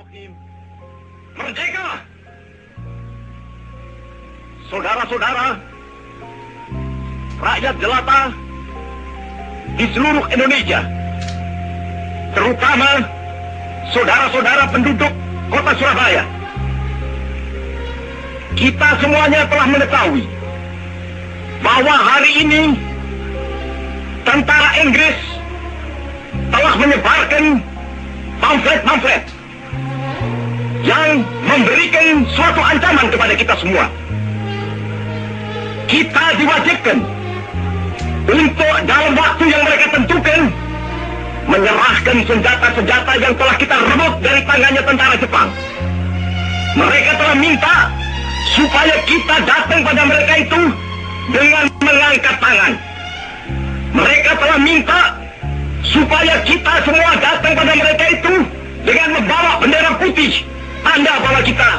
Bismillahirrahmanirrahim. Merdeka! Saudara-saudara, rakyat jelata di seluruh Indonesia, terutama saudara-saudara penduduk kota Surabaya, kita semuanya telah mengetahui bahwa hari ini tentara Inggris telah menyebarkan pamflet-pamflet yang memberikan suatu ancaman kepada kita semua. Kita diwajibkan untuk dalam waktu yang mereka tentukan menyerahkan senjata-senjata yang telah kita rebut dari tangannya tentara Jepang. Mereka telah minta supaya kita datang pada mereka itu dengan mengangkat tangan. Mereka telah minta supaya kita semua datang pada mereka itu dengan membawa bendera putih, tanda bahwa kita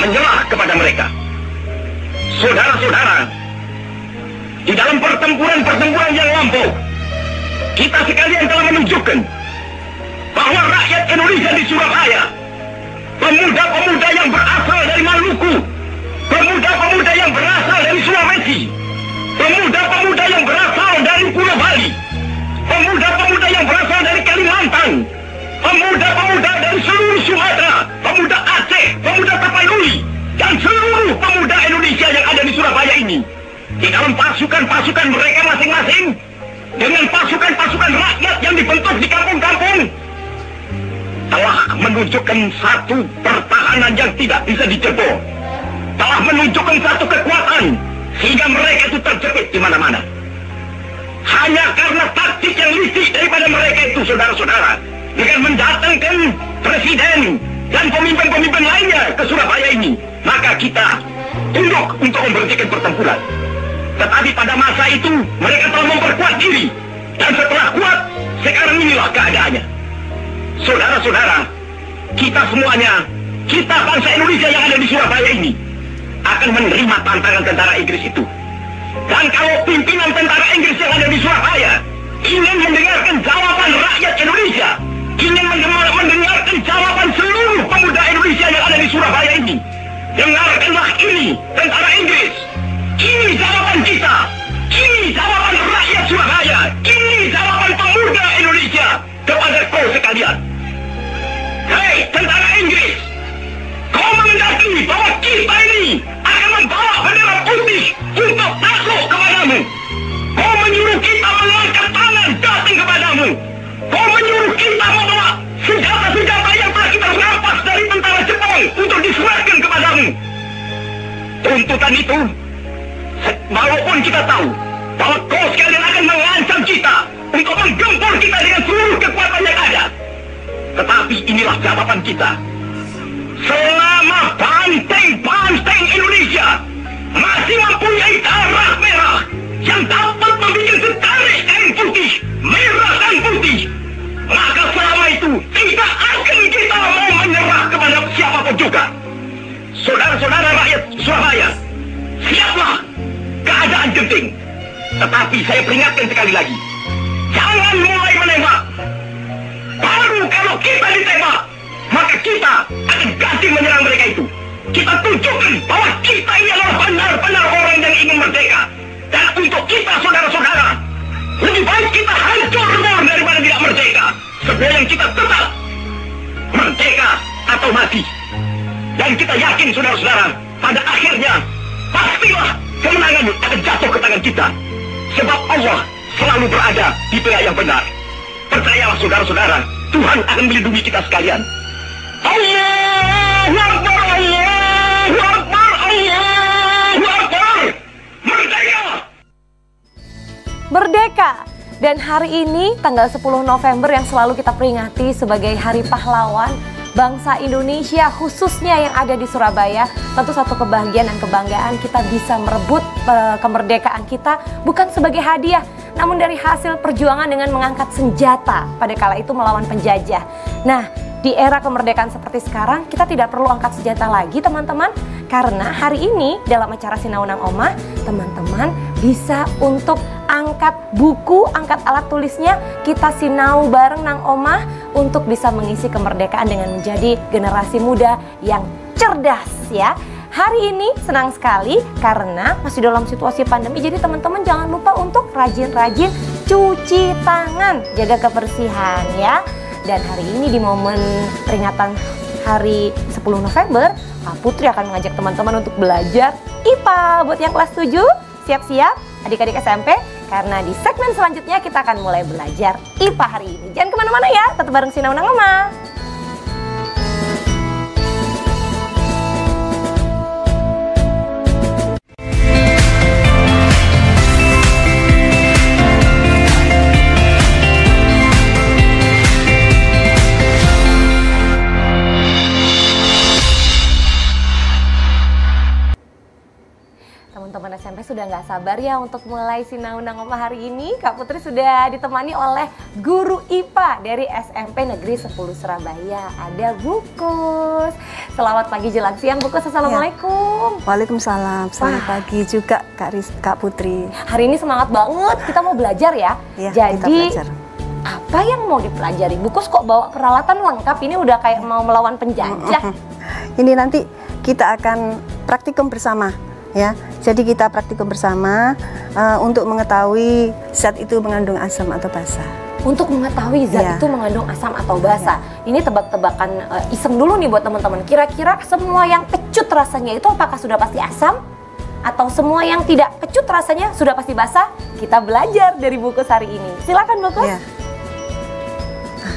menyerah kepada mereka. Saudara-saudara, di dalam pertempuran-pertempuran yang lampau, kita sekalian telah menunjukkan bahwa rakyat Indonesia di Surabaya, pemuda-pemuda yang berasal dari Maluku, pemuda-pemuda yang berasal dari Sulawesi, pemuda-pemuda yang berasal dari Pulau Bali, pemuda-pemuda yang berasal dari Kalimantan, pemuda-pemuda dari seluruh Sumatera, pemuda Aceh, pemuda Tapanuli, dan seluruh pemuda Indonesia yang ada di Surabaya ini, di dalam pasukan-pasukan mereka masing-masing, dengan pasukan-pasukan rakyat yang dibentuk di kampung-kampung, telah menunjukkan satu pertahanan yang tidak bisa dijebol, telah menunjukkan satu kekuatan sehingga mereka itu terjepit di mana-mana. Hanya karena taktik yang licik daripada mereka itu, saudara-saudara, dengan mendatangkan presiden dan pemimpin-pemimpin lainnya ke Surabaya ini, maka kita tunduk untuk memberhentikan pertempuran. Tetapi pada masa itu mereka telah memperkuat diri, dan setelah kuat, sekarang inilah keadaannya. Saudara-saudara, kita semuanya, kita bangsa Indonesia yang ada di Surabaya ini, akan menerima tantangan tentara Inggris itu. Dan kalau pimpinan tentara Inggris yang ada di Surabaya ingin mendengarkan jawaban rakyat Indonesia, ingin mendengarkan jawaban seluruh pemuda Indonesia yang ada di Surabaya ini, dengarkanlah ini, tentara Inggris. Ini jawaban kita, ini jawaban rakyat Surabaya, ini jawaban pemuda Indonesia kepada kau sekalian. Hei tentara Inggris, kau mengendaki bahwa kita ini akan membawa bendera putih untuk takluk kepadamu. Kau menyuruh kita mengangkat tangan datang kepadamu. Kau menyuruh kita membawa senjata-senjata yang telah kita rampas dari tentara Jepang untuk diserahkan kepadamu. Tuntutan itu, walaupun kita tahu bahwa kau sekalian akan mengancam kita untuk menggempur kita dengan seluruh kekuatan yang ada, tetapi inilah jawaban kita. Selama banteng-banteng Indonesia masih mempunyai darah merah yang dapat membuat setarik kain putih, merah dan putih, maka selama itu tidak akan kita mau menyerah kepada siapapun juga. Saudara-saudara rakyat Surabaya, siaplah, keadaan genting. Tetapi saya peringatkan sekali lagi, jangan mulai menembak. Baru kalau kita ditembak, maka kita akan ganti menyerang mereka itu. Kita tunjukkan bahwa kita ini adalah benar-benar orang yang ingin merdeka. Dan untuk kita, saudara-saudara, lebih baik kita hancur daripada tidak merdeka, sebelum kita tetap merdeka atau mati. Dan kita yakin, saudara-saudara, pada akhirnya pastilah kemenangan akan jatuh ke tangan kita, sebab Allah selalu berada di pihak yang benar. Percayalah, saudara-saudara, Tuhan akan melindungi kita sekalian. Allahu Akbar, Allahu Akbar, Allahu Akbar. Merdeka! Merdeka! Dan hari ini tanggal 10 November yang selalu kita peringati sebagai Hari Pahlawan bangsa Indonesia, khususnya yang ada di Surabaya, tentu satu kebahagiaan dan kebanggaan kita bisa merebut kemerdekaan kita bukan sebagai hadiah, namun dari hasil perjuangan dengan mengangkat senjata pada kala itu melawan penjajah. Nah, di era kemerdekaan seperti sekarang, kita tidak perlu angkat senjata lagi teman-teman, karena hari ini dalam acara Sinaunang Omah, teman-teman bisa untuk angkat angkat buku, angkat alat tulisnya, kita sinau bareng nang omah untuk bisa mengisi kemerdekaan dengan menjadi generasi muda yang cerdas ya. Hari ini senang sekali karena masih dalam situasi pandemi, jadi teman-teman jangan lupa untuk rajin-rajin cuci tangan, jaga kebersihan ya. Dan hari ini di momen peringatan hari 10 November, Kak Putri akan mengajak teman-teman untuk belajar IPA. Buat yang kelas 7, siap-siap adik-adik SMP, karena di segmen selanjutnya kita akan mulai belajar IPA hari ini. Jangan kemana-mana ya, tetap bareng Sinau Nang Oma. Teman-teman SMP sudah nggak sabar ya untuk mulai Sinau Nang Oma hari ini. Kak Putri sudah ditemani oleh guru IPA dari SMP Negeri 10 Surabaya. Ada Bukus. Selamat pagi jelang siang Bukus, assalamualaikum. Waalaikumsalam, selamat pagi juga Kak Putri. Hari ini semangat banget, kita mau belajar ya. Jadi kita belajar. Apa yang mau dipelajari? Bukus kok bawa peralatan lengkap, ini udah kayak mau melawan penjajah. Ini nanti kita akan praktikum bersama ya. Jadi kita praktikum bersama untuk mengetahui zat itu mengandung asam atau basa. Untuk mengetahui zat itu mengandung asam atau basa. Ini tebak-tebakan iseng dulu nih buat teman-teman. Kira-kira semua yang kecut rasanya itu apakah sudah pasti asam? Atau semua yang tidak kecut rasanya sudah pasti basa? Kita belajar dari Bukus hari ini. Silakan Bukus. Ya.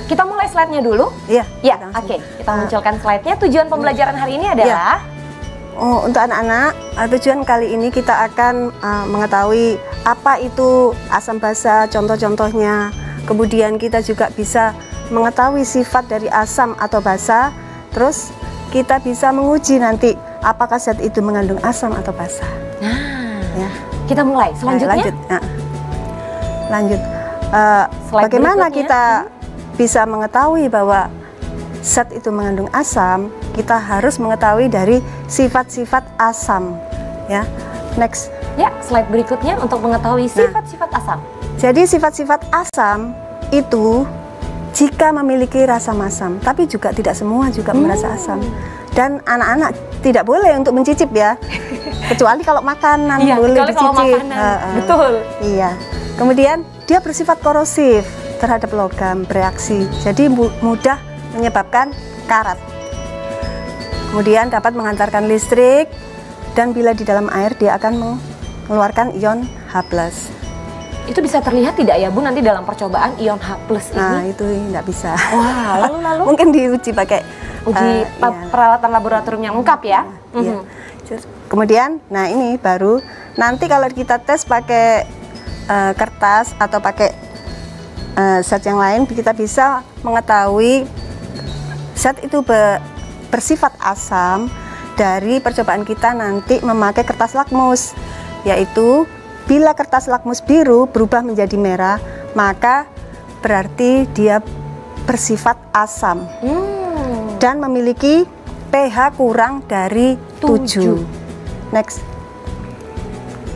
Kita mulai slide-nya dulu. Iya. Ya, oke. Kita munculkan slide-nya. Tujuan pembelajaran hari ini adalah untuk anak-anak, tujuan kali ini kita akan mengetahui apa itu asam basa, contoh-contohnya. Kemudian kita juga bisa mengetahui sifat dari asam atau basa. Terus kita bisa menguji nanti apakah zat itu mengandung asam atau basa. Nah, ya. Kita mulai. Selanjutnya? Lanjut. Bagaimana kita bisa mengetahui bahwa zat itu mengandung asam? Kita harus mengetahui dari sifat-sifat asam ya. Next. Ya, slide berikutnya untuk mengetahui sifat-sifat asam. Jadi sifat-sifat asam itu jika memiliki rasa asam, tapi juga tidak semua juga merasa asam. Dan anak-anak tidak boleh untuk mencicip ya. Kecuali kalau makanan boleh dicicip. Betul. Iya. Kemudian dia bersifat korosif terhadap logam, bereaksi. Jadi mudah menyebabkan karat. Kemudian dapat mengantarkan listrik, dan bila di dalam air dia akan mengeluarkan ion H+. Itu bisa terlihat tidak ya Bu nanti dalam percobaan ion H+ ini? Nah itu nggak bisa. Wah, lalu? Mungkin diuji pakai peralatan laboratorium yang lengkap ya? Iya. Kemudian, nah ini baru nanti kalau kita tes pakai kertas atau pakai zat yang lain, kita bisa mengetahui zat itu bersifat asam dari percobaan kita nanti memakai kertas lakmus, yaitu bila kertas lakmus biru berubah menjadi merah, maka berarti dia bersifat asam dan memiliki pH kurang dari 7. Next.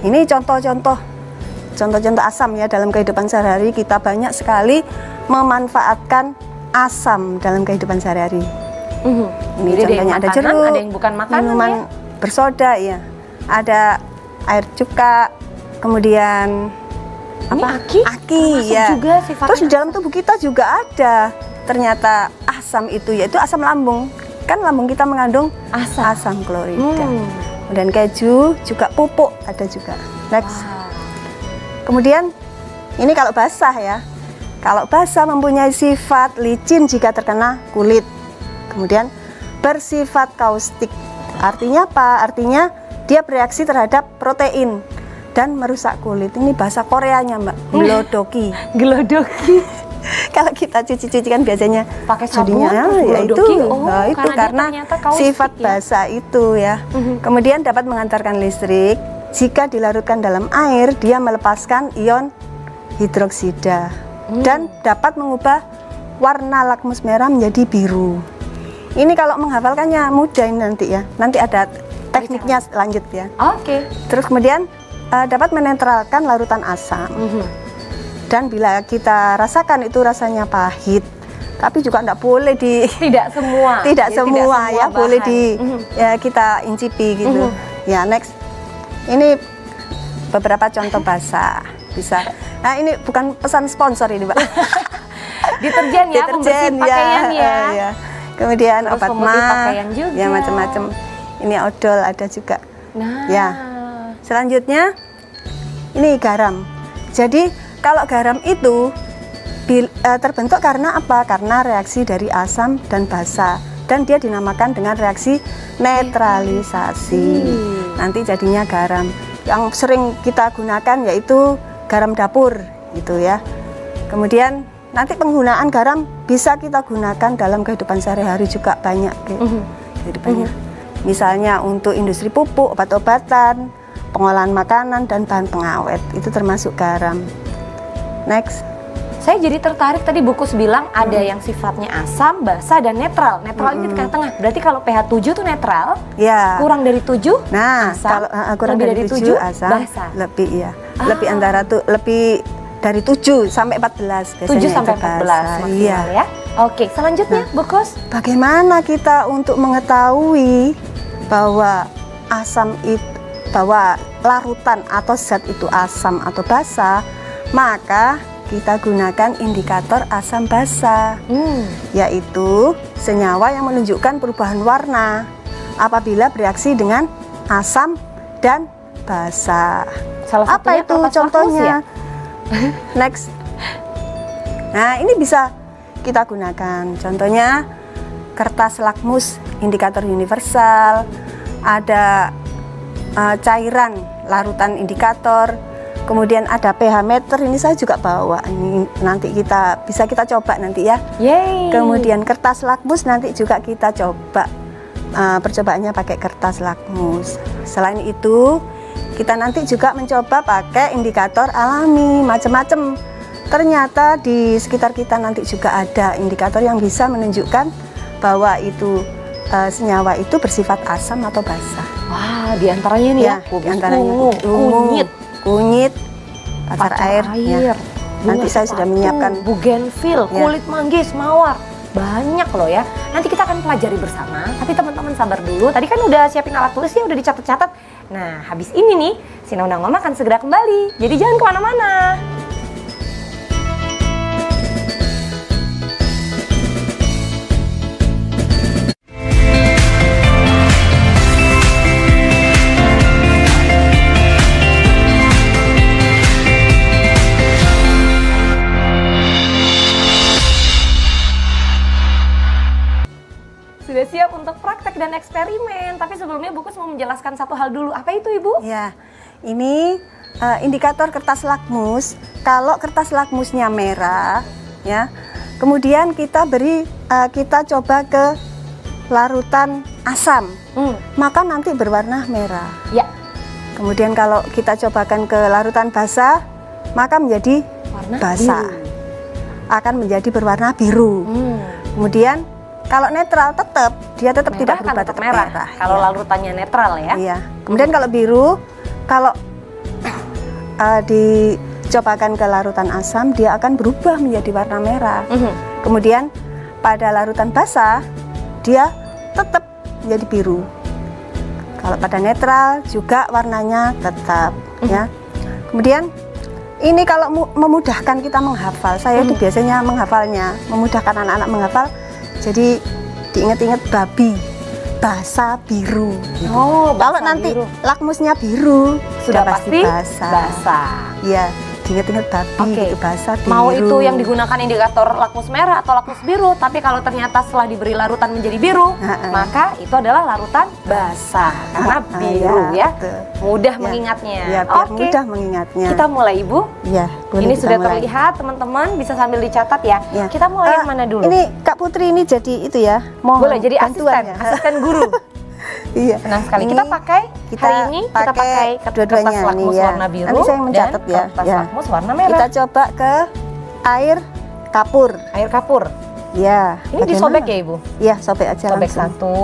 Ini contoh-contoh asam ya dalam kehidupan sehari-hari. Kita banyak sekali memanfaatkan asam dalam kehidupan sehari-hari. Ini jadi contohnya ada jeruk, ada yang bukan makanan, minuman bersoda ya, ada air cuka, kemudian aki ya. Juga terus di dalam tubuh kita juga ada ternyata asam itu, yaitu asam lambung. Kan lambung kita mengandung asam klorida. Kemudian keju juga, pupuk ada juga. Next. Kemudian ini kalau basah ya. Kalau basah mempunyai sifat licin jika terkena kulit. Kemudian bersifat kaustik. Artinya apa? Artinya dia bereaksi terhadap protein dan merusak kulit. Ini bahasa Koreanya Mbak, glodoki. Glodoki. Kalau kita cuci-cuci kan biasanya pakai sabun, ya itu, itu karena sifat ya? basa itu ya. Kemudian dapat mengantarkan listrik. Jika dilarutkan dalam air, dia melepaskan ion hidroksida dan dapat mengubah warna lakmus merah menjadi biru. Ini kalau menghafalkannya mudah ini nanti ya. Nanti ada tekniknya lanjut ya. Oke. Terus kemudian dapat menetralkan larutan asam. Dan bila kita rasakan itu rasanya pahit, tapi juga tidak boleh tidak semua ya, bahan. boleh ya kita incipi gitu. Ya, next. Ini beberapa contoh basah bisa. Nah, ini bukan pesan sponsor ini, Mbak. Deterjen ya, pembersih pakaian ya. Kemudian terus obat mah, juga. ya macam-macam. Ini odol ada juga. Nah, ya. Selanjutnya ini garam. Jadi kalau garam itu terbentuk karena apa? Karena reaksi dari asam dan basa, dan dia dinamakan dengan reaksi netralisasi. Nanti jadinya garam. Yang sering kita gunakan yaitu garam dapur gitu ya. Kemudian nanti penggunaan garam bisa kita gunakan dalam kehidupan sehari-hari juga banyak kehidupannya. Misalnya untuk industri pupuk, obat-obatan, pengolahan makanan dan bahan pengawet itu termasuk garam. Next. Saya jadi tertarik tadi Bu Kus bilang ada yang sifatnya asam, basa, dan netral. Netral ini di tengah-tengah. Berarti kalau pH 7 itu netral, ya. Kurang dari 7 nah, asam, kalau kurang dari 7 asam, basa. Lebih ya. Lebih antara tuh lebih dari 7 sampai 14 biasanya. 7 sampai 14 maksimal ya. Oke, selanjutnya Bu Kus. Bagaimana kita untuk mengetahui bahwa asam itu, bahwa larutan atau zat itu asam atau basa? Maka kita gunakan indikator asam basa, yaitu senyawa yang menunjukkan perubahan warna apabila bereaksi dengan asam dan basa. Salah apa itu contohnya? Ya? Next. Nah, ini bisa kita gunakan. Contohnya kertas lakmus, indikator universal, ada cairan larutan indikator. Kemudian ada pH meter, ini saya juga bawa. Ini nanti bisa kita coba nanti ya. Yeay. Kemudian kertas lakmus nanti juga kita coba. Percobaannya pakai kertas lakmus. Selain itu, kita nanti juga mencoba pakai indikator alami, macam-macam. Ternyata di sekitar kita nanti juga ada indikator yang bisa menunjukkan bahwa itu senyawa itu bersifat asam atau basa. Wah, diantaranya nih ya, diantaranya kunyit, pacar air. Ya. Nanti saya sudah menyiapkan bugenvil, kulit manggis, mawar. Banyak loh ya. Nanti kita akan pelajari bersama. Tapi teman-teman sabar dulu. Tadi kan udah siapin alat tulis ya, udah dicatat-catat. Nah, habis ini nih, Sina Undang Mama akan segera kembali. Jadi jangan kemana-mana. Sudah siap untuk praktek dan eksperimen, tapi sebelumnya Bu Kus mau menjelaskan satu hal dulu. Apa itu Ibu? Ya, ini indikator kertas lakmus. Kalau kertas lakmusnya merah, ya, kemudian kita coba ke larutan asam, maka nanti berwarna merah. Ya. Kemudian kalau kita cobakan ke larutan basa, maka menjadi warna basa, akan menjadi berwarna biru. Kemudian kalau netral dia tetap tidak berubah, tetap merah. Kalau larutannya netral ya. Iya. Kemudian kalau biru, kalau dicobakan ke larutan asam, dia akan berubah menjadi warna merah. Kemudian pada larutan basa, dia tetap menjadi biru. Kalau pada netral juga warnanya tetap ya. Kemudian ini kalau memudahkan kita menghafal, saya itu biasanya menghafalnya, memudahkan anak-anak menghafal. Jadi diingat-ingat babi, basa biru. Gitu. Oh, kalau nanti biru. Lakmusnya biru, sudah pasti basa. Iya, diingat-ingat babi, itu basa biru. Mau itu yang digunakan indikator lakmus merah atau lakmus biru, tapi kalau ternyata setelah diberi larutan menjadi biru, maka itu adalah larutan basa karena biru ya. Mudah mengingatnya. Ya, biar mudah mengingatnya. Kita mulai Ibu. Iya. Ini sudah terlihat teman-teman, bisa sambil dicatat ya. Kita mulai yang mana dulu? Ini Kak Putri ini jadi itu ya. Boleh jadi asisten guru. Iya. Senang sekali. Kita pakai hari ini kita pakai kertas lakmus warna biru. Nanti saya mencatat dan kertas lakmus warna merah. Kita coba ke air kapur. Air kapur. Ya. Ini disobek ya Ibu? Iya, sobek aja sobek langsung. Satu.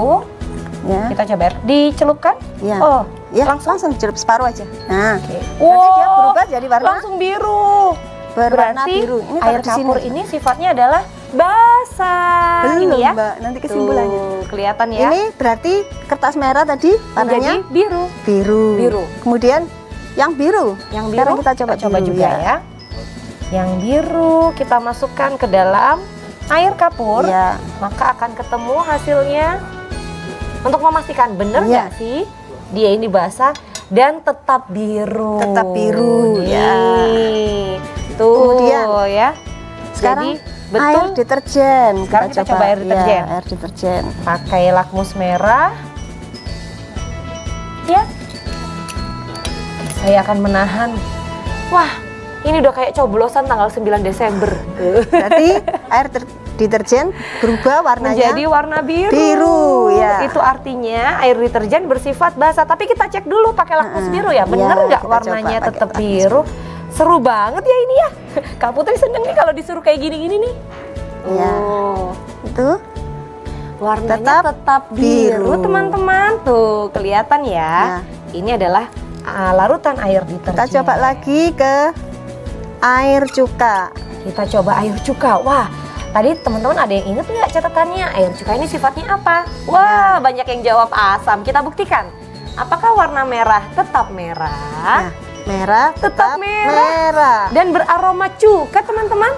Ya. Kita coba dicelupkan. Ya. Oh, Ya, langsung dicelup separuh aja. Nah, Oke. nanti dia berubah jadi warna langsung biru. berwarna Berarti biru. Ini air taruh di sini kapur aja. ini sifatnya adalah basah. Belum, ini ya. Mbak. Nanti kesimpulannya. Tuh, kelihatan ya. Ini berarti kertas merah tadi warnanya menjadi biru. biru. Biru. Kemudian yang biru. Yang biru Sekarang kita coba dulu juga ya. Yang biru kita masukkan ke dalam air kapur. Ya. Maka akan ketemu hasilnya. Untuk memastikan benar Iya. nggak sih dia ini basah dan tetap biru. Tetap biru, ya. Nih. Tuh Kemudian, ya. Sekarang Jadi betul air deterjen. Sekarang kita coba air deterjen. Ya, air deterjen. pakai lakmus merah. Ya. Saya akan menahan. Wah, ini udah kayak coblosan tanggal 9 Desember. Berarti air deterjen berubah warnanya Menjadi warna biru. biru, ya. Itu artinya air deterjen bersifat basah. Tapi kita cek dulu pakai lakmus biru ya. Bener Ya, nggak kita warnanya coba pakai tetap lakmus biru? Seru banget ya ini ya. Kak Putri seneng nih kalau disuruh kayak gini-gini nih. Ya. Oh, itu warnanya tetap biru, biru. teman-teman. Tuh, kelihatan ya. Nah. Ini adalah larutan air deterjen. kita coba lagi ke air cuka. Kita coba air cuka. Wah, tadi teman-teman ada yang inget nggak catatannya? Air cuka ini sifatnya apa? Wah, banyak yang jawab asam. Kita buktikan. Apakah warna merah tetap merah? Nah, merah Tetap merah. merah. Dan beraroma cuka, teman-teman.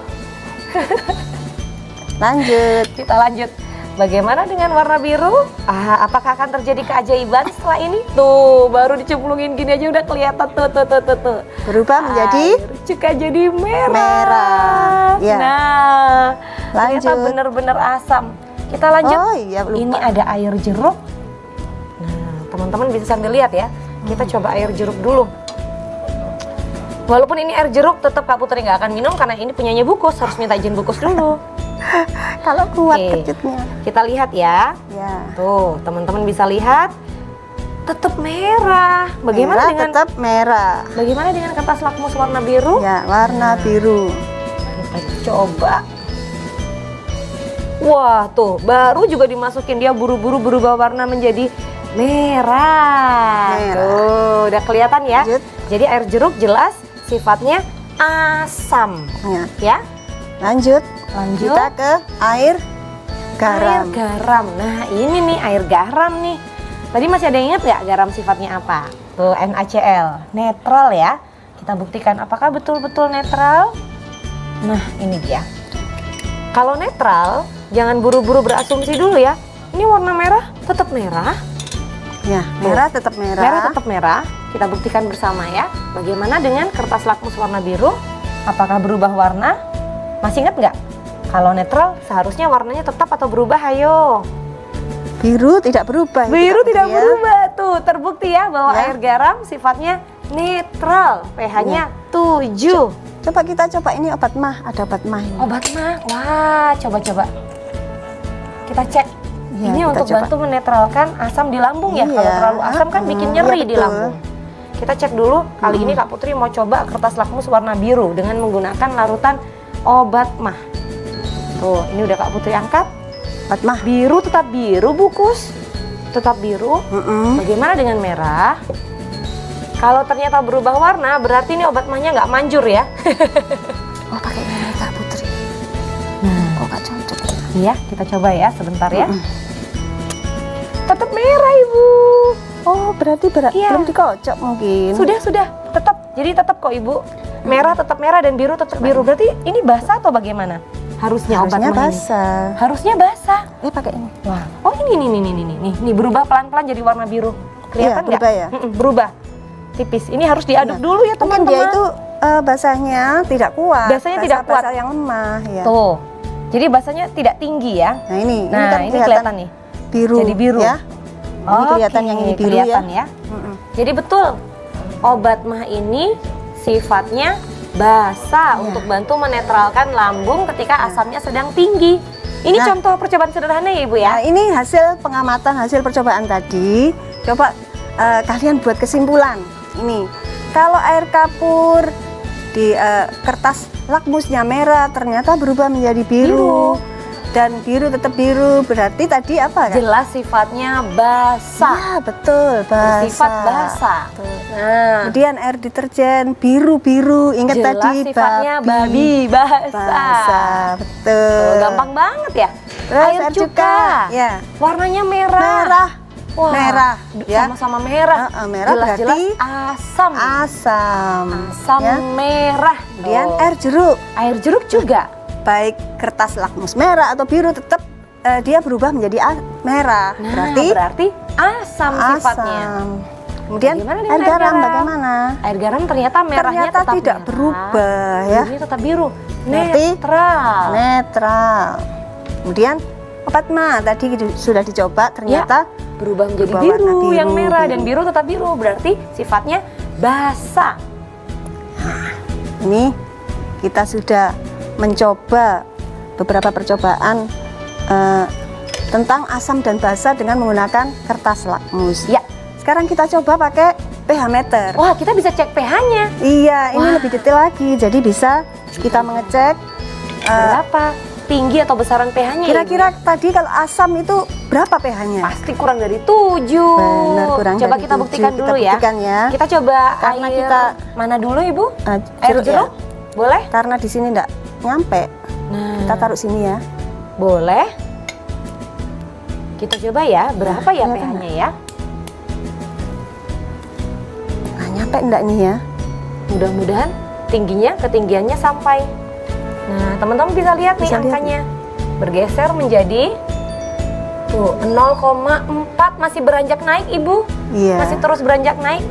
Lanjut. Kita lanjut. Bagaimana dengan warna biru? Apakah akan terjadi keajaiban setelah ini? Tuh, baru dicemplungin gini aja udah kelihatan tuh. Berubah menjadi Air cuka jadi merah. merah. Ya. Nah, ternyata Lanjut. bener-bener asam. Kita lanjut. Oh iya, lupa. Ini ada air jeruk. Nah, teman-teman bisa sambil lihat ya. Kita coba air jeruk dulu. Walaupun ini air jeruk, tetap Kak Putri nggak akan minum karena ini punyanya Bukus. Harus minta izin Bukus dulu. Kalau kuat Oke. kecutnya. Kita lihat ya. Ya. Tuh, teman-teman bisa lihat. Tetap merah. Bagaimana Merah dengan tetap merah. Bagaimana dengan kertas lakmus warna biru? Ya, warna biru. Kita coba. Wah, tuh baru juga dimasukin dia buru-buru berubah warna menjadi merah. Merah. Tuh, udah kelihatan ya. Lanjut. Jadi air jeruk jelas sifatnya asam, Ya. ya. Lanjut. Lanjut. Kita ke air garam. Air garam. Nah, ini nih air garam nih. Tadi masih ada yang ingat nggak garam sifatnya apa? Tuh NaCl, netral ya. Kita buktikan apakah betul-betul netral. Nah, ini dia. Kalau netral, jangan buru-buru berasumsi dulu ya. Ini warna merah, tetap merah. Ya, merah tetap merah. Merah tetap merah. Kita buktikan bersama ya. Bagaimana dengan kertas lakmus warna biru? Apakah berubah warna? Masih ingat nggak? Kalau netral, seharusnya warnanya tetap atau berubah? Ayo. Biru tidak berubah. itu, Biru Kak tidak Putri ya. berubah. Tuh, terbukti ya bahwa Ya. air garam sifatnya netral. pH-nya 7. Coba kita coba ini obat mah, ada obat mah ini. Obat mah. Wah, coba-coba. Kita cek. Ya, Ini kita untuk coba. bantu menetralkan asam di lambung ya. Iya. Kalau terlalu asam kan bikin nyeri Iya, di betul. lambung. Kita cek dulu. Kali ini Kak Putri mau coba kertas lakmus warna biru dengan menggunakan larutan obat mah. Tuh, ini udah Kak Putri angkat. Obat mah. Biru tetap biru, Bukus. Tetap biru. Mm-mm. Bagaimana dengan merah? Kalau ternyata berubah warna, berarti ini obat mahnya nggak manjur ya. Oh, pakai ini Kak Putri. Nah, Kok gak cocok? iya, kita coba ya sebentar ya. Mm-mm. Tetap merah, Ibu. Oh, berarti Iya. belum dikocok mungkin. Sudah, tetap. Jadi tetap kok, Ibu. Merah tetap merah dan biru tetap biru. Berarti ini basah atau bagaimana? Harusnya obat Harusnya mah ini. basah. Harusnya basah. Pakai ini. Wah, oh ini berubah pelan-pelan jadi warna biru. Kelihatan Iya, nggak? berubah ya? Berubah. Tipis. Ini harus diaduk Iya. dulu ya, Mungkin teman-teman. dia itu basahnya tidak kuat. Basahnya tidak kuat. Basah yang lemah ya. Tuh. Jadi basahnya tidak tinggi ya. Nah, ini Nah, kan ini kelihatan nih. biru. Jadi biru. Ya. Ini kelihatan yang ini biru kelihatan ya. ya. Jadi betul. Obat mah ini sifatnya basah Ya. untuk bantu menetralkan lambung ketika asamnya sedang tinggi. Ini Nah. contoh percobaan sederhana ya, Ibu ya. Nah, ini hasil pengamatan, hasil percobaan tadi. Coba kalian buat kesimpulan. Ini, kalau air kapur di kertas lakmusnya merah, ternyata berubah menjadi biru. dan biru tetap biru, berarti tadi apa kan? Jelas sifatnya basah. Ya, betul, basah. Bersifat basah. Betul. Nah, Kemudian air deterjen biru-biru, ingat jelas tadi sifatnya babi basah. basah. Betul. Tuh, gampang banget ya. Terus Air cuka. Ya. Warnanya merah. Merah. Wah, merah, ya. Sama-sama merah. Merah Jelas-jelas berarti asam. asam. Asam Ya. merah. Kemudian Tuh. air jeruk, Air jeruk juga. baik kertas lakmus merah atau biru tetap dia berubah menjadi merah. Nah, berarti berarti asam sifatnya. asam. Kemudian Bagaimana dengan air garam bagaimana? Air garam ternyata merahnya Ternyata tetap tidak merah. berubah ya. Birunya tetap biru. Berarti Netral. Netral. Kemudian obat mah tadi sudah dicoba ternyata Berubah menjadi berubah warna biru, yang biru, merah biru. dan biru tetap biru. Berarti sifatnya basah. ini kita sudah mencoba beberapa percobaan tentang asam dan basa dengan menggunakan kertas lakmus. Ya. Sekarang kita coba pakai pH meter. Wah, kita bisa cek pH-nya. Iya, ini Wah. lebih detail lagi. Jadi bisa kita mengecek Berapa tinggi atau besaran pH-nya? kira-kira tadi kalau asam itu berapa pH-nya? Pasti kurang dari 7. Benar, kurang Coba dari kita 7. buktikan Kita dulu ya. buktikan ya. Kita coba Karena air kita- mana dulu Ibu? Air jeruk ya. jeruk? Boleh? Karena di sini enggak nyampe. Nah, Kita taruh sini ya. boleh. Kita coba ya, berapa ya Berapa, pH-nya ya? Nah, nyampe enggak nih ya? Mudah-mudahan ketinggiannya sampai. Nah, teman-teman bisa lihat nih Bisa lihat. angkanya. Bergeser menjadi tuh 0,4, masih beranjak naik Ibu. Iya. Masih terus beranjak naik.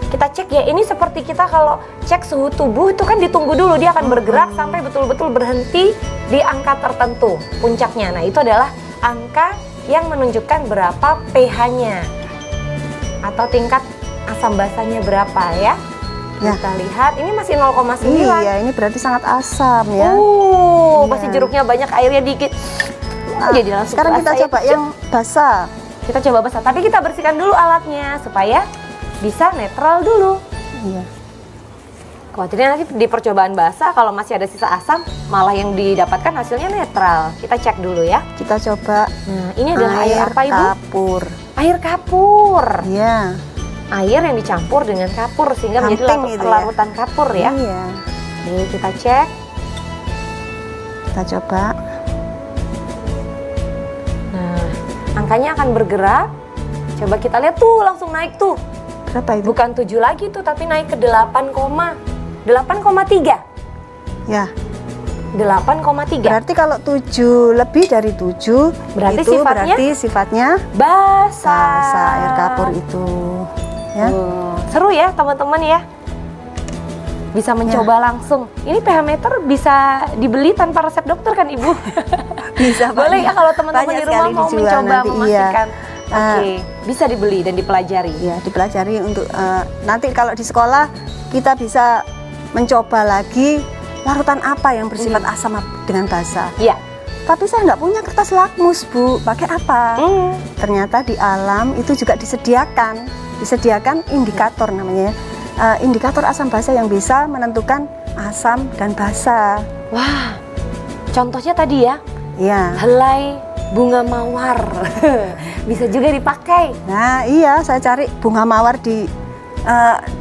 Kita cek ya, ini seperti kita kalau cek suhu tubuh itu kan ditunggu dulu, dia akan bergerak sampai betul-betul berhenti di angka tertentu puncaknya. Nah, itu adalah angka yang menunjukkan berapa pH-nya atau tingkat asam basahnya berapa ya. Ya. Kita lihat ini masih 0,9. Iya, ini berarti sangat asam ya. Iya. Masih jeruknya banyak, airnya dikit. Jadi langsung Sekarang kita kerasa ya. coba yang basah. Kita coba basah, tapi kita bersihkan dulu alatnya supaya bisa netral dulu. Iya. Khawatirnya nanti di percobaan basah kalau masih ada sisa asam malah yang didapatkan hasilnya netral. Kita cek dulu ya. Kita coba Nah, ini adalah air apa Ibu? kapur. Air kapur. Iya. Air yang dicampur dengan kapur sehingga menjadi Kamping gitu ya. larutan kapur ya. Iya. Ini kita cek. Kita coba. Nah, angkanya akan bergerak. Coba kita lihat tuh, langsung naik tuh. Berapa itu? Bukan 7 lagi tuh, tapi naik ke 8,3. Ya. 8,3. Berarti kalau 7 lebih dari 7 Berarti itu sifatnya? berarti sifatnya Basah. basah air kapur itu. Ya. Seru ya teman-teman ya. Bisa mencoba langsung. Ini pH meter bisa dibeli tanpa resep dokter kan Ibu? Bisa Boleh banyak- ya kalau teman-teman banyak di rumah sekali mau dijual mencoba nanti, memastikan. iya. Oke, bisa dibeli dan dipelajari. Ya, dipelajari untuk nanti kalau di sekolah kita bisa mencoba lagi larutan apa yang bersifat asam dengan basa. Iya. Tapi saya nggak punya kertas lakmus, Bu. Pakai apa? Ternyata di alam itu juga disediakan indikator namanya, indikator asam basa yang bisa menentukan asam dan basa. Wah, contohnya tadi ya, Ya. helai bunga mawar. Bisa juga dipakai. Nah, iya, saya cari bunga mawar di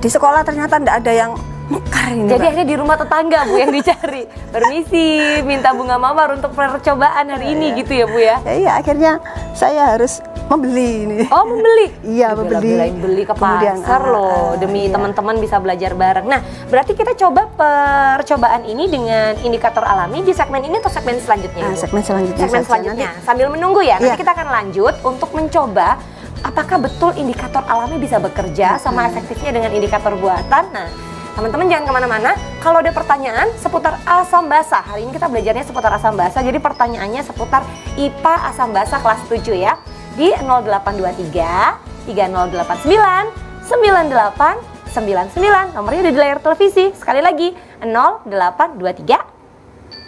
sekolah ternyata nggak ada yang mekar ini, Jadi Pak. akhirnya di rumah tetangga Bu yang dicari. Permisi, minta bunga mawar untuk percobaan hari ini gitu ya Bu ya. Ya, iya, akhirnya saya harus membeli ini. Oh, membeli? Iya, membeli. Bela-belain beli ke Kemudian, pasar loh, demi iya. teman-teman bisa belajar bareng. Nah, berarti kita coba percobaan ini dengan indikator alami di segmen ini atau segmen selanjutnya? Ibu? Segmen selanjutnya Segmen saja. selanjutnya. Sambil menunggu ya, nanti Iya. kita akan lanjut untuk mencoba apakah betul indikator alami bisa bekerja sama efektifnya dengan indikator buatan. Nah, teman-teman jangan kemana-mana. Kalau ada pertanyaan seputar asam basa, hari ini kita belajarnya seputar asam basa. Jadi pertanyaannya seputar IPA asam basa kelas 7 ya. Di 0823 3089 9899. Nomornya ada di layar televisi. Sekali lagi 0823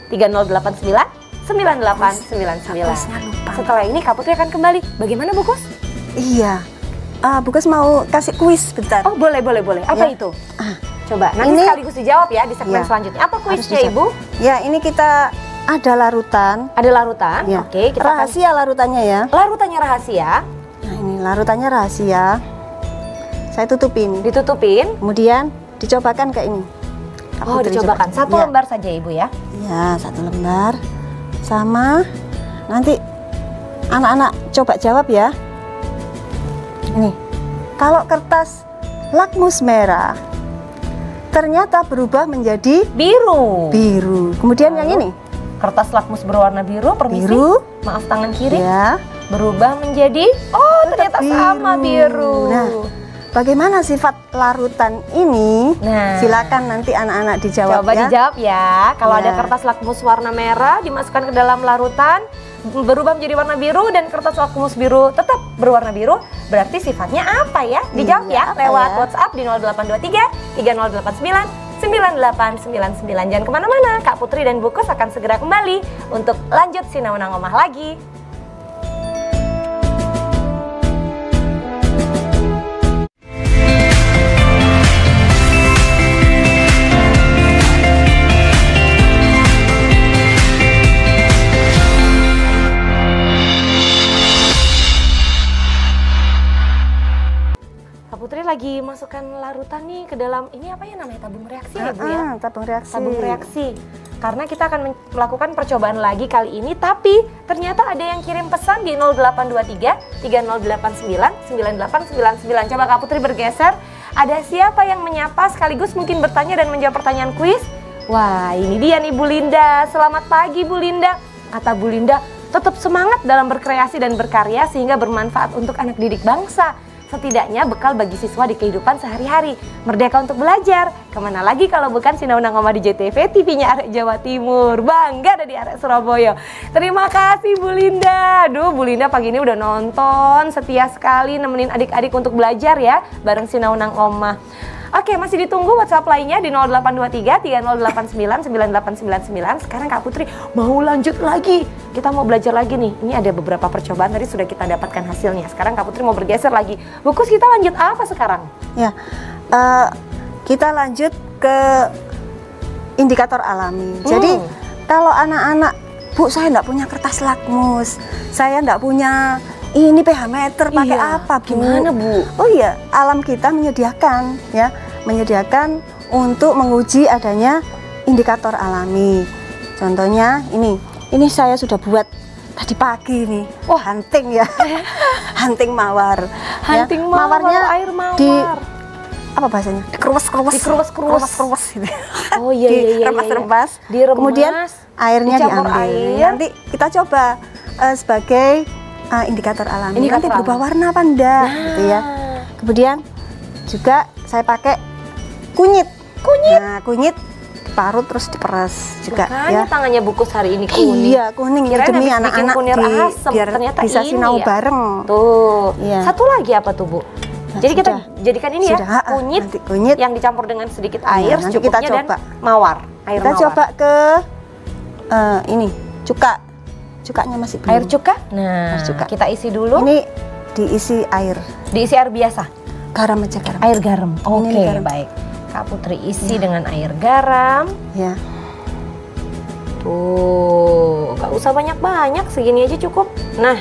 3089 9899. Setelah ini Kak Putri akan kembali. Bagaimana Bu Kus? Iya. Bu Kus mau kasih kuis bentar. Oh boleh. Apa Ya. itu? Coba nanti Ini- sekaligus dijawab ya di segmen Ya. selanjutnya. Apa Harus kuisnya dijawab. Ibu? Ya, ini kita ada larutan. Ada larutan. Ya. Oke, kita rahasia larutannya ya. Larutannya rahasia. Nah, ini larutannya rahasia. Saya tutupin. Ditutupin. Kemudian dicobakan kayak ini. Kak Oh, Putri dicobakan. coba. Satu Ya. lembar saja Ibu ya. Ya, 1 lembar. Sama. Nanti anak-anak coba jawab ya. Ini. Kalau kertas lakmus merah ternyata berubah menjadi Biru. biru. Kemudian yang ini Kertas lakmus berwarna biru, permisi. biru. Maaf tangan kiri. Ya. Berubah menjadi ternyata sama biru. Nah, bagaimana sifat larutan ini? Nah. Silakan nanti anak-anak dijawab Coba ya. dijawab ya. Kalau Ya. ada kertas lakmus warna merah dimasukkan ke dalam larutan berubah menjadi warna biru dan kertas lakmus biru tetap berwarna biru, berarti sifatnya apa ya? Dijawab Iya, ya apa lewat ya? WhatsApp di 0823 3089 9899. Jangan kemana-mana, Kak Putri dan Bukus akan segera kembali untuk lanjut Sinawunang Omah lagi. Kak Putri lagi masukkan larutan nih ke dalam, ini apa ya namanya, tabung reaksi ya Bu ya? Tabung reaksi. Tabung reaksi. Karena kita akan melakukan percobaan lagi kali ini, tapi ternyata ada yang kirim pesan di 0823 3089 9899. Coba Kak Putri bergeser, ada siapa yang menyapa sekaligus mungkin bertanya dan menjawab pertanyaan kuis? Wah, ini dia nih Bu Linda. Selamat pagi Bu Linda. Kata Bu Linda, tetap semangat dalam berkreasi dan berkarya sehingga bermanfaat untuk anak didik bangsa. Setidaknya bekal bagi siswa di kehidupan sehari-hari. Merdeka untuk belajar. Kemana lagi kalau bukan Sinawunang Omah di JTV, TV-nya Arek Jawa Timur. Bangga ada di Arek Surabaya. Terima kasih Bu Linda. Aduh, Bu Linda pagi ini udah nonton, setia sekali nemenin adik-adik untuk belajar ya, bareng Sinawunang Omah. Oke, masih ditunggu WhatsApp lainnya di 0823 3089 9899. Sekarang Kak Putri mau lanjut lagi. Kita mau belajar lagi nih. Ini ada beberapa percobaan tadi sudah kita dapatkan hasilnya. Sekarang Kak Putri mau bergeser lagi. Bukus, kita lanjut apa sekarang? Ya, kita lanjut ke indikator alami. Jadi kalau anak-anak, Bu, saya enggak punya kertas lakmus, saya enggak punya ini pH meter, pakai Iya, apa, Bu? gimana, Bu? Oh iya, alam kita menyediakan ya, menyediakan untuk menguji adanya indikator alami. Contohnya ini saya sudah buat tadi pagi nih. Oh, hunting ya. Hunting mawar. Hunting ya. mawar, Mawarnya air mawar. di apa bahasanya? Dikeruas-keruas. Dikeruas-keruas. Gitu. Oh iya iya iya. Diremas-remas. Diremas, Kemudian airnya dicampur diambil. air. Nanti kita coba sebagai indikator alami. Indikator Nanti berubah alami. warna apa enggak gitu ya. Kemudian juga saya pakai kunyit. Nah, kunyit diparut terus diperas juga Makanya ya. tangannya Bukus hari ini kuning. Iya, kuning Kirain demi habis bikin anak-anak kunir asem, biar ternyata bisa ini sinau ya. bareng. Tuh. Iya. Satu lagi apa tuh, Bu? Nah, Jadi kita sudah. jadikan ini Sudah, ya, kunyit, nanti kunyit. yang dicampur dengan sedikit Nah, air, nanti secukupnya, kita coba. dan mawar. Air Kita mawar. coba ke ini cuka. Cukanya masih belum. Air cuka. Nah, Air cuka. kita isi dulu. Ini diisi air. Diisi air biasa. Garam aja, garam. Air garam. Oke, Ini garam. baik. Kak Putri isi dengan air garam. Ya. Tuh, gak usah banyak-banyak, segini aja cukup. Nah,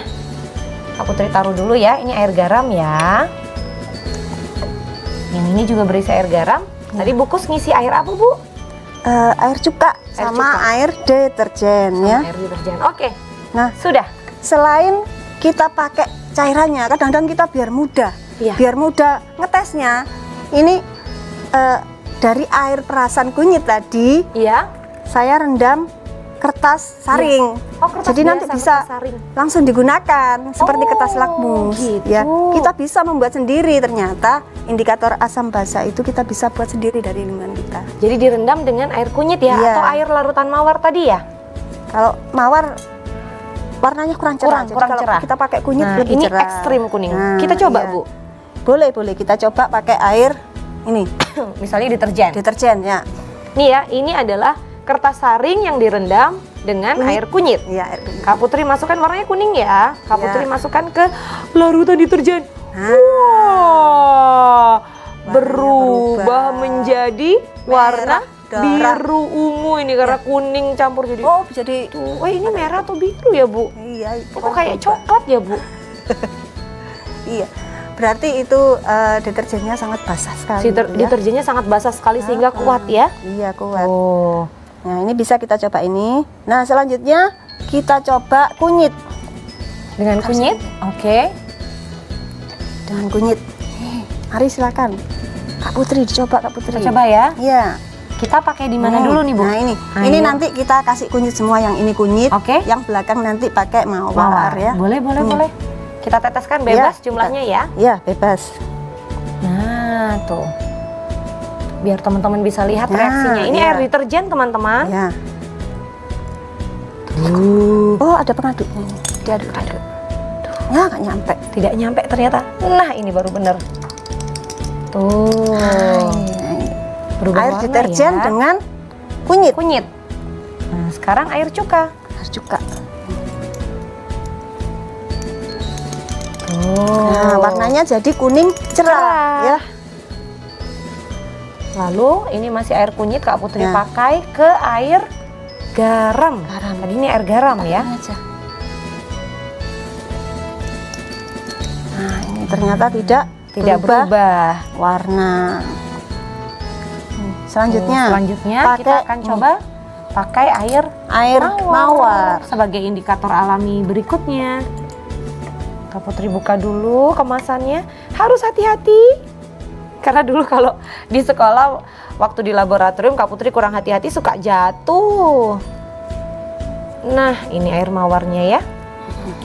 Kak Putri taruh dulu ya, ini air garam ya. Yang ini juga berisi air garam. Tadi Bukus ngisi air apa, Bu? Air cuka Air sama cuka. air deterjen ya. Air deterjen. Oke, Nah, sudah. selain kita pakai cairannya, kadang-kadang kita biar mudah. Iya. Biar mudah ngetesnya. Ini dari air perasan kunyit tadi Iya. saya rendam kertas saring. Oh, kertas Jadi nanti biasa, bisa kertas saring. langsung digunakan seperti Oh, kertas lakmus gitu. ya. Kita bisa membuat sendiri, ternyata indikator asam basa itu kita bisa buat sendiri dari lingkungan kita. Jadi direndam dengan air kunyit ya, Iya. atau air larutan mawar tadi ya? Kalau mawar warnanya kurang cerah. Jadi kurang kalau cerah. kita pakai kunyit Nah, lebih ini cerah. ekstrim kuning. Nah, Kita coba, iya. Bu. Boleh kita coba pakai air ini Misalnya deterjen. deterjen ya. Nih ya, ini adalah kertas saring yang direndam dengan air kunyit. Iya, air kunyit. Kak Putri masukkan warnanya kuning ya. Kak Ya. Putri masukkan ke larutan deterjen. Nah. Wah, Warnanya berubah berubah. menjadi warna darah. biru ungu ini karena kuning campur jadi. Oh, jadi Tuh, oh ini merah atau biru ya Bu? iya itu Kok kan kayak berubah. coklat ya Bu? Iya. Berarti itu deterjennya sangat basah sekali. Si ya. deterjennya sangat basah sekali sehingga kuat ya. Iya, kuat. Oh. Nah, ini bisa kita coba ini. Nah, selanjutnya kita coba kunyit. Dengan kunyit? Oke. Dengan kunyit. Mari silakan. Kak Putri dicoba, Kak Putri. Kita coba ya. Iya. Kita pakai di mana dulu nih Bu? Nah, ini. Ayo. Ini nanti kita kasih kunyit semua, yang ini kunyit, Oke. yang belakang nanti pakai mawar ya. Boleh, boleh. Kita teteskan bebas Iya, jumlahnya ya. Iya, bebas. Nah, tuh. Biar teman-teman bisa lihat Nah, reaksinya. Ini iya. air deterjen, teman-teman. Ya. Oh, ada pengaduk. Diaduk-aduk. Ya, nggak nyampe. Tidak nyampe ternyata. Nah, ini baru bener. Tuh. Ini. Berubah Air warna deterjen ya. dengan kunyit. Kunyit. Nah, sekarang air cuka. Harus juga. Tuh. Nah, warnanya jadi kuning cerah, ya. Lalu ini masih air kunyit Kak Putri Ya. pakai ke air garam. Tadi ini air garam ya. Ini aja. Nah, ini ternyata tidak berubah. warna. Selanjutnya, Selanjutnya kita pakai akan coba pakai air mawar. sebagai indikator alami berikutnya. Kak Putri buka dulu kemasannya. Harus hati-hati. Karena dulu kalau di sekolah waktu di laboratorium Kak Putri kurang hati-hati suka jatuh. Nah, ini air mawarnya ya.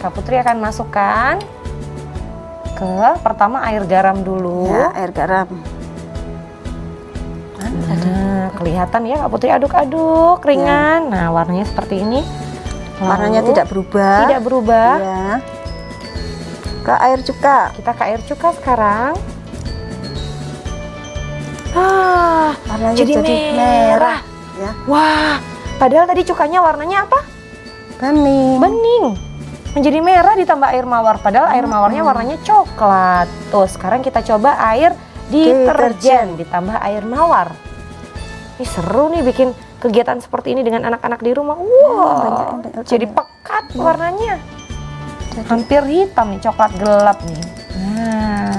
Kak Putri akan masukkan ke pertama air garam dulu. Ya, air garam. Nah, kelihatan ya Kak Putri aduk-aduk ringan. Nah, warnanya seperti ini. Warnanya Lalu tidak berubah. tidak berubah. Ya. Ke air cuka. Kita ke air cuka sekarang. Ah, Warnanya jadi merah. Ya, Wah, padahal tadi cukanya warnanya apa? bening. Bening. Menjadi merah ditambah air mawar. Padahal air mawarnya warnanya coklat. Tuh, sekarang kita coba air deterjen ditambah air mawar. Ini seru nih bikin kegiatan seperti ini dengan anak-anak di rumah. Wow, banyak. jadi pekat warnanya. Hampir hitam nih, coklat gelap nih. Nah,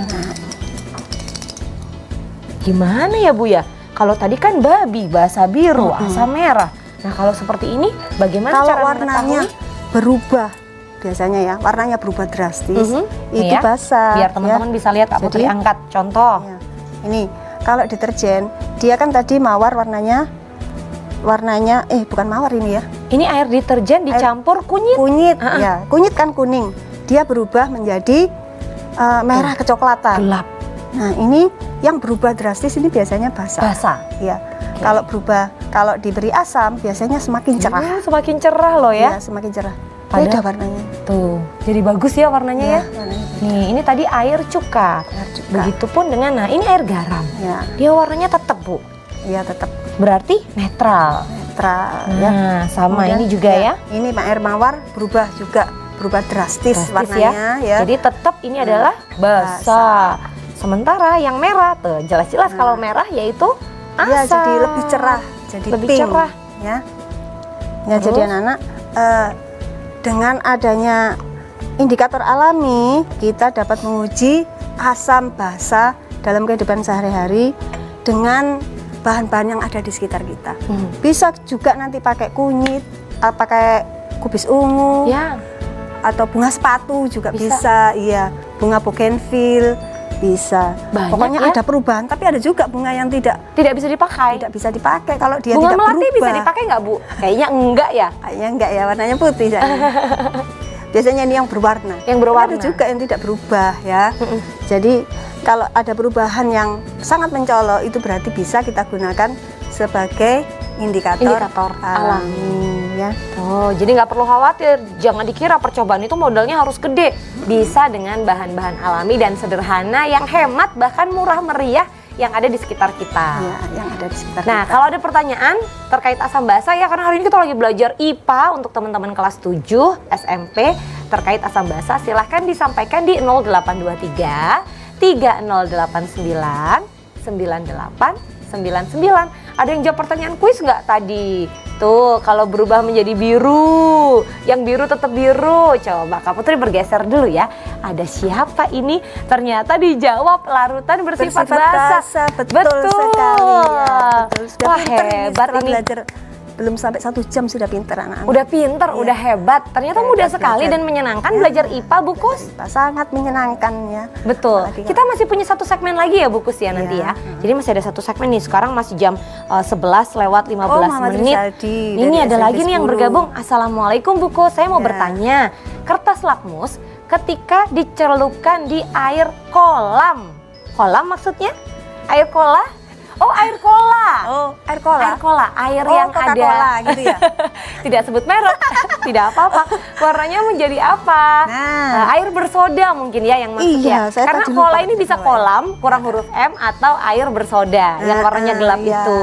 gimana ya Bu ya? Kalau tadi kan babi, basa biru, asam merah. Nah, kalau seperti ini bagaimana Kalau cara warnanya mengetahui? berubah, biasanya ya, warnanya berubah drastis. Nih Itu ya, basah. biar teman-teman bisa lihat Kak Putri Jadi- angkat contoh. Ya. Ini kalau deterjen, dia kan tadi mawar warnanya bukan mawar ini ya. Ini air deterjen dicampur kunyit. Kunyit, ya. Kunyit kan kuning. Dia berubah menjadi merah kecoklatan. Gelap, Nah, ini yang berubah drastis ini biasanya basah. basah. Ya. Kalau diberi asam biasanya semakin cerah. Semakin cerah loh Ya, ya. semakin cerah. Padahal- Beda warnanya. Tuh, jadi bagus ya warnanya ya. warnanya beda. Nih, ini tadi air cuka. Air cuka. Begitupun dengan, nah ini air garam. Ya, Dia warnanya tetap Bu. iya tetap Berarti netral. netral ya. Nah, sama Kemudian, ini juga ya. Ini air mawar berubah drastis Drastis warnanya ya. Jadi tetap ini adalah basah. Sementara yang merah tuh jelas-jelas kalau merah yaitu Ya, asam. jadi lebih cerah, jadi Lebih pink, cerah. ya. Ya, Terus? jadi anak-anak dengan adanya indikator alami kita dapat menguji asam basa dalam kehidupan sehari-hari dengan bahan-bahan yang ada di sekitar kita. Bisa juga nanti pakai kunyit, pakai kubis ungu, Ya, atau bunga sepatu juga Bisa. bisa, iya, bunga bougainville bisa. Banyak Pokoknya ya. ada perubahan, tapi ada juga bunga yang tidak tidak bisa dipakai. bisa dipakai kalau dia Bunga tidak melati berubah. bisa dipakai nggak Bu? Kayaknya enggak ya. Kayaknya enggak ya, warnanya putih sayang. Biasanya ini yang berwarna. Yang Tapi berwarna. ada juga yang tidak berubah ya. Jadi kalau ada perubahan yang sangat mencolok itu berarti bisa kita gunakan sebagai indikator alami ya. Oh, jadi nggak perlu khawatir. Jangan dikira percobaan itu modalnya harus gede. Bisa dengan bahan-bahan alami dan sederhana yang hemat bahkan murah meriah yang ada di sekitar kita. Ya, yang ada di sekitar Nah, kita. kalau ada pertanyaan terkait asam basa ya, karena hari ini kita lagi belajar IPA untuk teman-teman kelas 7 SMP terkait asam basa, silahkan disampaikan di 0823 3089 9899 Ada yang jawab pertanyaan kuis nggak tadi? Tuh, kalau berubah menjadi biru, yang biru tetap biru. Coba Kak Putri bergeser dulu ya. Ada siapa ini? Ternyata dijawab larutan bersifat basah. Betul sekali ya. Betul. Sudah Wah, pinter hebat setelah ini. belajar belum sampai 1 jam sudah pinter anak-anak. Udah pinter, Iya. udah hebat. Ternyata Hebat mudah sekali belajar. dan menyenangkan Ya. belajar IPA, Bu Kus. Sangat menyenangkan ya. Betul. Apalagi Kita masih punya 1 segmen lagi ya Bu Kus ya nanti Iya. ya. Jadi masih ada 1 segmen nih. Sekarang masih jam 11 lewat 15 Muhammad menit. Rizaldi Ini dari ada SMP lagi nih yang 10. bergabung. Assalamualaikum Bu Kus. Saya mau Ya. bertanya, kertas lakmus ketika dicelupkan di air kolam. Kolam maksudnya? Air kola? Oh, air kola. Oh, air kola. Air kola, air Oh, yang Coca-Cola ada gitu ya? Tidak sebut merek, tidak apa-apa. Warnanya menjadi apa? Nah. Air bersoda mungkin ya yang Iya, maksudnya. saya Karena tadi kola lupa ini bisa tahu ya. kolam, kurang huruf M atau air bersoda yang warnanya gelap iya. itu.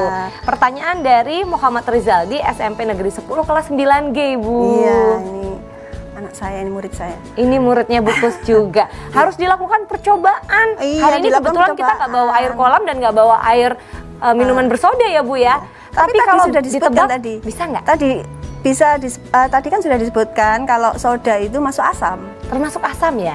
Pertanyaan dari Muhammad Rizaldi, SMP Negeri 10 kelas 9G, Bu. Iya, ini anak saya, ini murid saya. Ini muridnya Bu Kus juga. Harus dilakukan percobaan. Iya, Hari ini dilakukan kebetulan kita nggak bawa air kolam dan nggak bawa air minuman bersoda ya Bu ya. Tapi tadi kalau sudah disebutkan ditebak, tadi. bisa nggak? Tadi bisa tadi kan sudah disebutkan kalau soda itu masuk asam. Termasuk asam ya?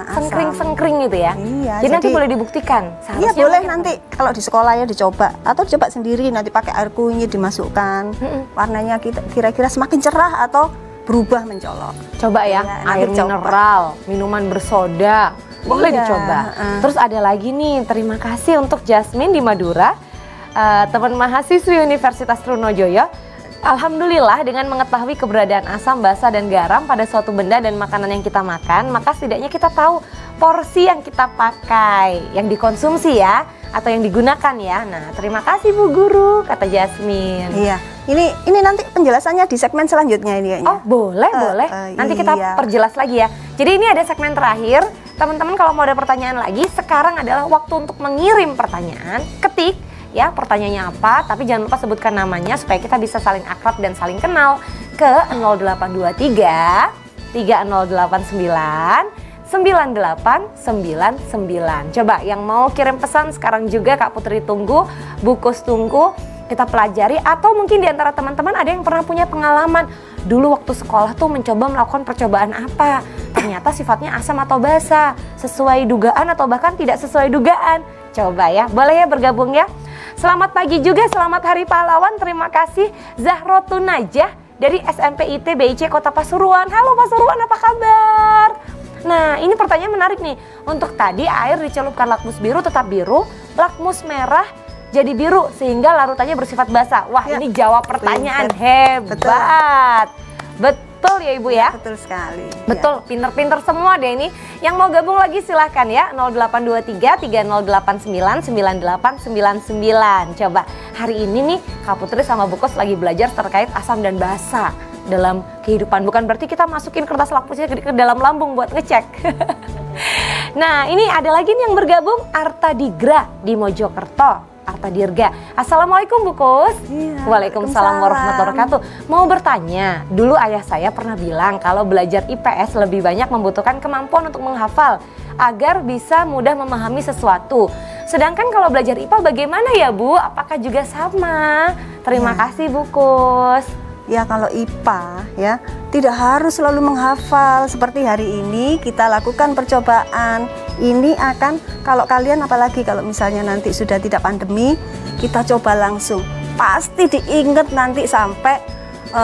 Asam. Sengkring-sengkring gitu ya? Iya, Jadi nanti jadi- boleh dibuktikan? Iya Seharusnya boleh mungkin. nanti kalau di sekolah ya dicoba atau coba sendiri nanti pakai air kunyit dimasukkan. Warnanya kira-kira semakin cerah atau berubah mencolok. Coba ya, Iya, air nanti coba. mineral, minuman bersoda, boleh Iya, dicoba. Terus ada lagi nih, terima kasih untuk Jasmine di Madura, teman mahasiswi Universitas Trunojoyo. Alhamdulillah dengan mengetahui keberadaan asam, basa, dan garam pada suatu benda dan makanan yang kita makan, maka setidaknya kita tahu porsi yang kita pakai, yang dikonsumsi ya, atau yang digunakan ya. Nah, terima kasih Bu Guru, kata Jasmine. Iya. Ini nanti penjelasannya di segmen selanjutnya ini kayaknya. Oh boleh, boleh. Nanti kita iya. perjelas lagi ya. Jadi ini ada segmen terakhir. Teman-teman kalau mau ada pertanyaan lagi, sekarang adalah waktu untuk mengirim pertanyaan. Ketik ya pertanyaannya apa, tapi jangan lupa sebutkan namanya supaya kita bisa saling akrab dan saling kenal ke 0823 3089 9899. Coba yang mau kirim pesan sekarang juga Kak Putri tunggu, Bu Kus tunggu. Kita pelajari atau mungkin di antara teman-teman ada yang pernah punya pengalaman dulu waktu sekolah tuh mencoba melakukan percobaan apa, ternyata sifatnya asam atau basa, sesuai dugaan atau bahkan tidak sesuai dugaan. Coba ya, boleh ya bergabung ya. Selamat pagi juga, selamat Hari Pahlawan. Terima kasih Zahrotun Najah dari SMP IT BIC Kota Pasuruan. Halo Pasuruan, apa kabar? Nah, ini pertanyaan menarik nih. Untuk tadi air dicelupkan lakmus biru tetap biru, lakmus merah jadi biru sehingga larutannya bersifat basah. Wah, Ya. ini jawab pertanyaan Betul. hebat. Betul ya Ibu ya? Betul sekali. Betul, pinter-pinter semua deh ini. Yang mau gabung lagi silahkan ya, 0823 3089 9899. Coba hari ini nih Kak Putri sama Bu Kus lagi belajar terkait asam dan basa dalam kehidupan. Bukan berarti kita masukin kertas lakmusnya ke dalam lambung buat ngecek. Nah ini ada lagi nih yang bergabung, Arta Digra di Mojokerto. Arta Dirga. Assalamualaikum Bu Kus. Iya, Waalaikumsalam warahmatullahi wabarakatuh. Mau bertanya, dulu ayah saya pernah bilang kalau belajar IPS lebih banyak membutuhkan kemampuan untuk menghafal agar bisa mudah memahami sesuatu. Sedangkan kalau belajar IPA bagaimana ya Bu? Apakah juga sama? Terima kasih Bu Kus. Ya kalau IPA ya tidak harus selalu menghafal. Seperti hari ini kita lakukan percobaan. Ini akan kalau kalian apalagi kalau misalnya nanti sudah tidak pandemi, kita coba langsung. Pasti diingat nanti sampai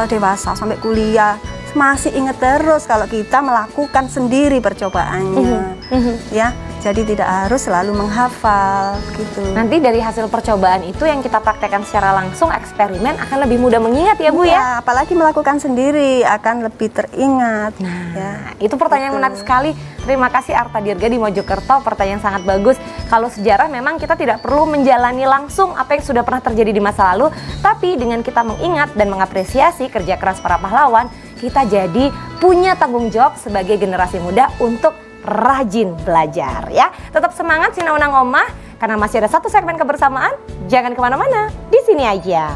dewasa, sampai kuliah. Masih ingat terus kalau kita melakukan sendiri percobaannya. Ya. Jadi tidak harus selalu menghafal gitu. Nanti dari hasil percobaan itu yang kita praktekkan secara langsung, eksperimen akan lebih mudah mengingat ya Bu ya. Ya, apalagi melakukan sendiri akan lebih teringat. Nah, itu pertanyaan yang menarik sekali. Terima kasih Arta Dirga di Mojokerto, pertanyaan sangat bagus. Kalau sejarah memang kita tidak perlu menjalani langsung apa yang sudah pernah terjadi di masa lalu, tapi dengan kita mengingat dan mengapresiasi kerja keras para pahlawan, kita jadi punya tanggung jawab sebagai generasi muda untuk rajin belajar ya. Tetap semangat Sinaunang Omah karena masih ada satu segmen kebersamaan. Jangan kemana-mana, di sini aja.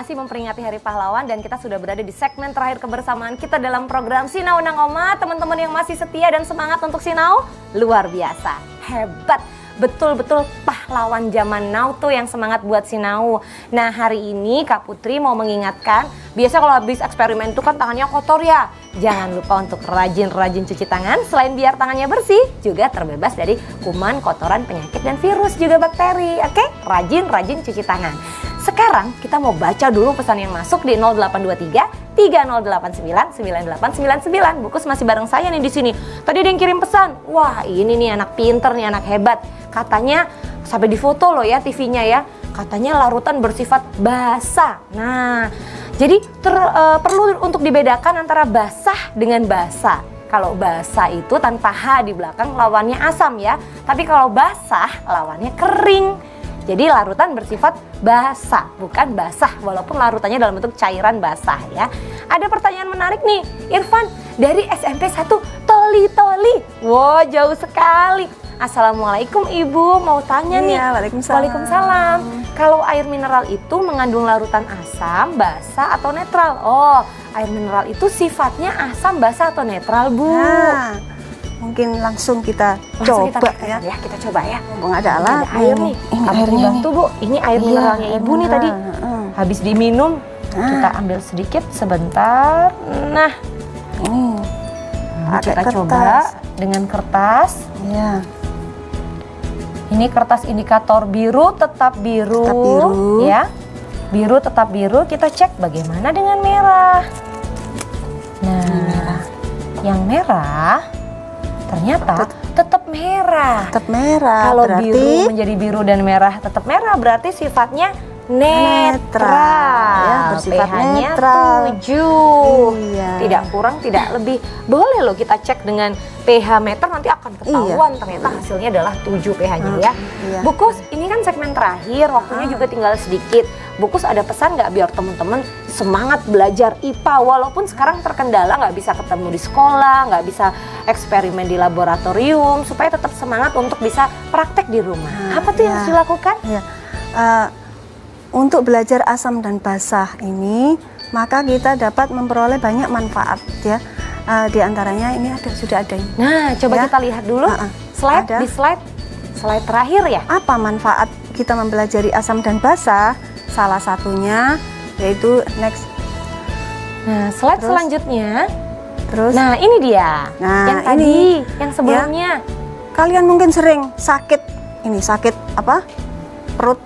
masih memperingati Hari Pahlawan dan kita sudah berada di segmen terakhir kebersamaan kita dalam program Sinau Nang Oma. Teman-teman yang masih setia dan semangat untuk sinau, luar biasa, hebat. Betul-betul pahlawan zaman now tuh yang semangat buat sinau. Nah, hari ini Kak Putri mau mengingatkan, biasa kalau habis eksperimen itu kan tangannya kotor ya. Jangan lupa untuk rajin-rajin cuci tangan, selain biar tangannya bersih, juga terbebas dari kuman, kotoran, penyakit, dan virus, juga bakteri. Oke? Rajin-rajin cuci tangan. Sekarang kita mau baca dulu pesan yang masuk di 0823 3089 9899. Bukus masih bareng saya nih di sini. Tadi ada yang kirim pesan. Wah, ini nih anak pinter nih, anak hebat. Katanya sampai difoto loh ya TV-nya ya. Katanya larutan bersifat basa. Nah, jadi perlu untuk dibedakan antara basah dengan basa. Kalau basa itu tanpa H di belakang lawannya asam ya. Tapi kalau basah lawannya kering. Jadi larutan bersifat basah, bukan basah, walaupun larutannya dalam bentuk cairan basah ya. Ada pertanyaan menarik nih, Irfan, dari SMP 1 Toli. Wow, jauh sekali. Assalamualaikum Ibu, mau tanya nih. Waalaikumsalam. Waalaikumsalam. Kalau air mineral itu mengandung larutan asam, basa atau netral? Oh, air mineral itu sifatnya asam, basa atau netral, Bu? Nah, mungkin langsung kita coba ya. Kita coba ya. Mumpung ada alat air nih. Ini Kamu airnya bantu, Bu. Ini air mineralnya air Ibu nih tadi. Habis diminum, kita ambil sedikit sebentar. Nah, ini kita coba dengan kertas. Iya. Ini kertas indikator biru, tetap biru, ya. Biru tetap biru. Kita cek bagaimana dengan merah. Nah, yang merah ternyata tetap merah. Tetap merah. Kalau berarti biru menjadi biru dan merah tetap merah, berarti sifatnya netral. Ya, bersifat pH-nya netral. 7. Iya. Tidak kurang, tidak lebih. Boleh loh kita cek dengan pH meter, nanti akan ketahuan ternyata hasilnya adalah 7 pH-nya ya. Iya. Bukus, ini kan segmen terakhir, waktunya juga tinggal sedikit. Bukus ada pesan nggak biar teman-teman semangat belajar IPA walaupun sekarang terkendala nggak bisa ketemu di sekolah, nggak bisa eksperimen di laboratorium, supaya tetap semangat untuk bisa praktek di rumah. Apa tuh yang harus dilakukan? Ya. Untuk belajar asam dan basah ini, maka kita dapat memperoleh banyak manfaat ya. Di antaranya ini sudah ada ini. Nah, coba Ya. kita lihat dulu Ada. di slide terakhir ya. Apa manfaat kita mempelajari asam dan basah? Salah satunya yaitu next. Nah, slide selanjutnya. Terus Nah, ini dia. Nah, yang tadi, ini, yang sebelumnya. kalian mungkin sering sakit. Ini sakit apa? Perut.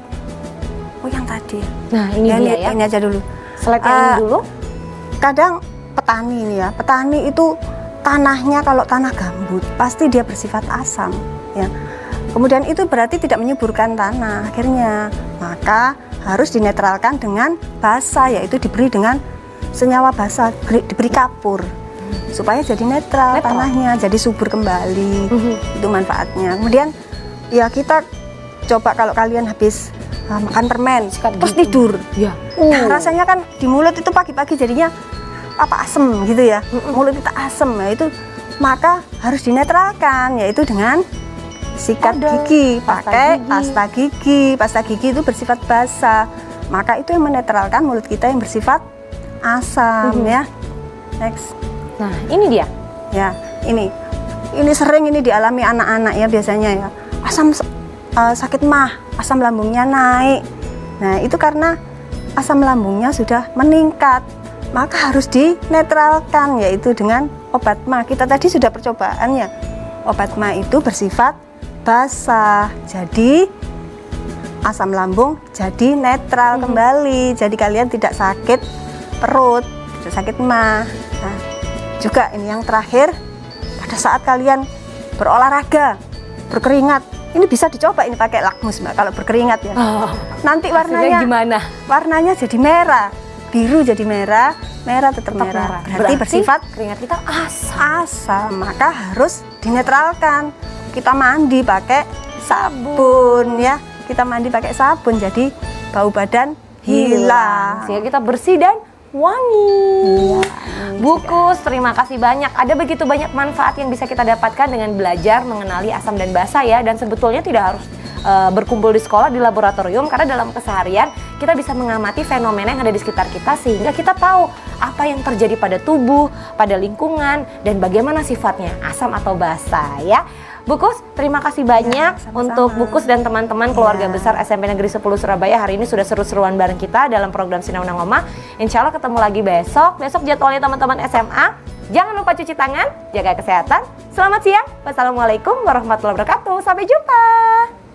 Oh, yang tadi. Nah, ini dia ya. Ini aja dulu. Slide yang ini dulu. Kadang petani ini ya, petani itu tanahnya kalau tanah gambut pasti dia bersifat asam ya. Kemudian itu berarti tidak menyuburkan tanah akhirnya, maka harus dinetralkan dengan basa, yaitu diberi dengan senyawa basa, diberi kapur supaya jadi netral tanahnya, jadi subur kembali. Itu manfaatnya. Kemudian ya kita coba kalau kalian habis makan permen terus tidur ya. Nah, rasanya kan di mulut itu pagi-pagi jadinya apa, asem gitu ya. Mulut kita asem ya, itu maka harus dinetralkan yaitu dengan sikat gigi, pakai pasta gigi. Pasta gigi itu bersifat basa, maka itu yang menetralkan mulut kita yang bersifat asam ya. Next. Nah, ini dia. Ya, ini sering ini dialami anak-anak ya biasanya ya. Asam sakit mah, asam lambungnya naik. Nah, itu karena asam lambungnya sudah meningkat, maka harus dinetralkan yaitu dengan obat mah. Kita tadi sudah percobaan ya. Obat mah itu bersifat basah, jadi asam lambung jadi netral kembali. Jadi kalian tidak sakit perut, tidak sakit mah. Nah, juga ini yang terakhir, pada saat kalian berolahraga, berkeringat, ini bisa dicoba ini pakai lakmus Mbak kalau berkeringat ya. Nanti warnanya gimana? Warnanya jadi merah, biru jadi merah, merah tetap merah. Berarti bersifat keringat kita asam, maka harus dinetralkan. Kita mandi pakai sabun ya. Kita mandi pakai sabun jadi bau badan hilang. Sehingga kita bersih dan wangi. Bukus, terima kasih banyak. Ada begitu banyak manfaat yang bisa kita dapatkan dengan belajar mengenali asam dan basa ya. Dan sebetulnya tidak harus berkumpul di sekolah, di laboratorium, karena dalam keseharian kita bisa mengamati fenomena yang ada di sekitar kita sehingga kita tahu apa yang terjadi pada tubuh, pada lingkungan, dan bagaimana sifatnya, asam atau basa ya. Bu Kus, terima kasih banyak sama-sama. untuk Bu Kus dan teman-teman keluarga besar SMP Negeri 10 Surabaya. Hari ini sudah seru-seruan bareng kita dalam program Sinau Nang Omah. Insya Allah ketemu lagi besok. Besok jadwalnya teman-teman SMA. Jangan lupa cuci tangan, jaga kesehatan. Selamat siang. Wassalamualaikum warahmatullahi wabarakatuh. Sampai jumpa.